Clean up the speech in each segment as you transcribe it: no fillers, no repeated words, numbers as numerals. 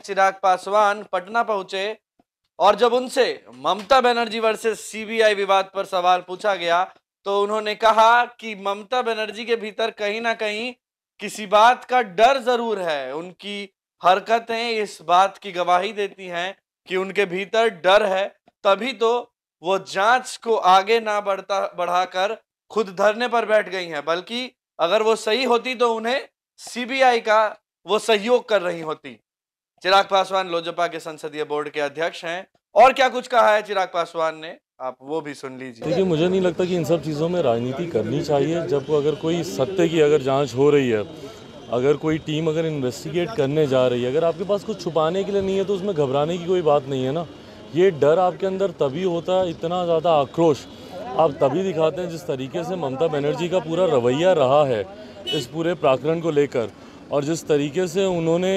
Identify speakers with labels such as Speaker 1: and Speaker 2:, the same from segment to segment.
Speaker 1: चिराग पासवान पटना पहुंचे और जब उनसे ममता बनर्जी वर्सेस सीबीआई विवाद पर सवाल पूछा गया तो उन्होंने कहा कि ममता बनर्जी के भीतर कहीं ना कहीं किसी बात का डर जरूर है। उनकी हरकतें इस बात की गवाही देती हैं कि उनके भीतर डर है, तभी तो वो जांच को आगे ना बढ़ाकर खुद धरने पर बैठ गई हैं, बल्कि अगर वो सही होती तो उन्हें सीबीआई का वो सहयोग कर रही होती। चिराग पासवान लोजपा के संसदीय बोर्ड के अध्यक्ष हैं और क्या कुछ कहा है चिराग पासवान ने, आप वो भी सुन लीजिए।
Speaker 2: देखिए, मुझे नहीं लगता कि इन सब चीज़ों में राजनीति करनी चाहिए। जब अगर कोई सत्य की अगर जांच हो रही है, अगर कोई टीम अगर इन्वेस्टिगेट करने जा रही है, अगर आपके पास कुछ छुपाने के लिए नहीं है तो उसमें घबराने की कोई बात नहीं है ना। ये डर आपके अंदर तभी होता है, इतना ज़्यादा आक्रोश आप तभी दिखाते हैं जिस तरीके से ममता बनर्जी का पूरा रवैया रहा है इस पूरे प्रकरण को लेकर, और जिस तरीके से उन्होंने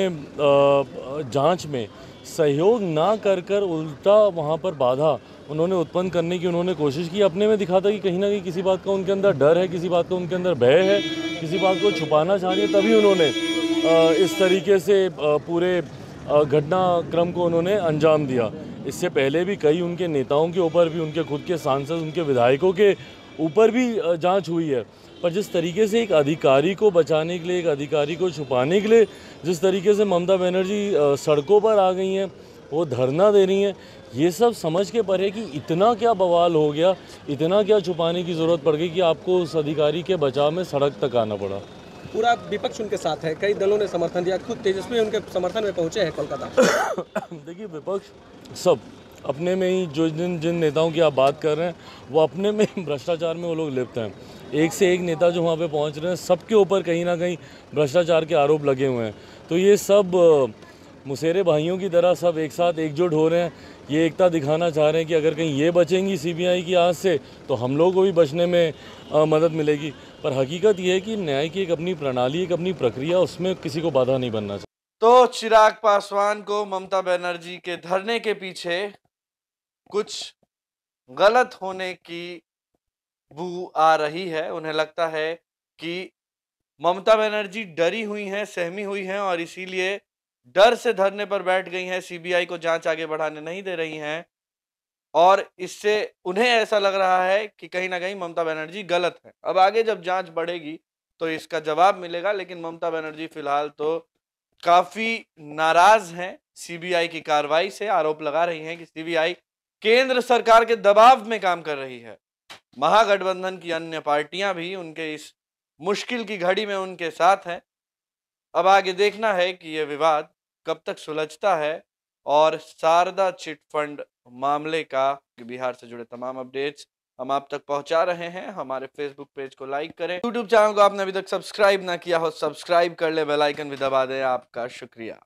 Speaker 2: जांच में सहयोग ना कर उल्टा वहाँ पर बाधा उन्होंने उत्पन्न करने की उन्होंने कोशिश की। अपने में दिखाता कि कहीं ना कहीं किसी बात का उनके अंदर डर है, किसी बात का उनके अंदर भय है, किसी बात को छुपाना चाह रही है, तभी उन्होंने इस तरीके से पूरे घटनाक्रम को उन्होंने अंजाम दिया। इससे पहले भी कई उनके नेताओं के ऊपर भी, उनके खुद के सांसद, उनके विधायकों के ऊपर भी जांच हुई है। पर जिस तरीके से एक अधिकारी को बचाने के लिए, एक अधिकारी को छुपाने के लिए जिस तरीके से ममता बनर्जी सड़कों पर आ गई हैं, वो धरना दे रही हैं, ये सब समझ के परे कि इतना क्या बवाल हो गया, इतना क्या छुपाने की ज़रूरत पड़ गई कि आपको उस अधिकारी के बचाव में सड़क तक आना पड़ा।
Speaker 3: पूरा विपक्ष उनके साथ है, कई दलों ने समर्थन दिया, खुद तेजस्वी उनके समर्थन में पहुंचे हैं कोलकाता।
Speaker 2: देखिए, विपक्ष सब अपने में ही, जो जिन नेताओं की आप बात कर रहे हैं वो अपने में भ्रष्टाचार में वो लोग लिप्त हैं। एक से एक नेता जो वहाँ पे पहुँच रहे हैं, सबके ऊपर कहीं ना कहीं भ्रष्टाचार के आरोप लगे हुए हैं। तो ये सब मुसेरे भाइयों की तरह सब एक साथ एकजुट हो रहे हैं, ये एकता दिखाना चाह रहे हैं कि अगर कहीं ये बचेंगी सीबीआई की आंच से तो हम लोगों को भी बचने में मदद मिलेगी। पर हकीकत ये है कि न्याय की एक अपनी प्रणाली, एक अपनी प्रक्रिया, उसमें किसी को बाधा नहीं बनना चाहिए।
Speaker 1: तो चिराग पासवान को ममता बनर्जी के धरने के पीछे कुछ गलत होने की बू आ रही है। उन्हें लगता है कि ममता बनर्जी डरी हुई हैं, सहमी हुई हैं और इसीलिए डर से धरने पर बैठ गई हैं, सीबीआई को जांच आगे बढ़ाने नहीं दे रही हैं और इससे उन्हें ऐसा लग रहा है कि कहीं ना कहीं ममता बनर्जी गलत है। अब आगे जब जांच बढ़ेगी तो इसका जवाब मिलेगा, लेकिन ममता बनर्जी फिलहाल तो काफी नाराज हैं सीबीआई की कार्रवाई से। आरोप लगा रही हैं कि सीबीआई केंद्र सरकार के दबाव में काम कर रही है। महागठबंधन की अन्य पार्टियां भी उनके इस मुश्किल की घड़ी में उनके साथ हैं। अब आगे देखना है कि यह विवाद कब तक सुलझता है और शारदा चिट फंड मामले का बिहार से जुड़े तमाम अपडेट्स हम आप तक पहुंचा रहे हैं। हमारे फेसबुक पेज को लाइक करें, यूट्यूब चैनल को आपने अभी तक सब्सक्राइब ना किया हो सब्सक्राइब कर ले, बेल आइकन भी दबा दें। आपका शुक्रिया।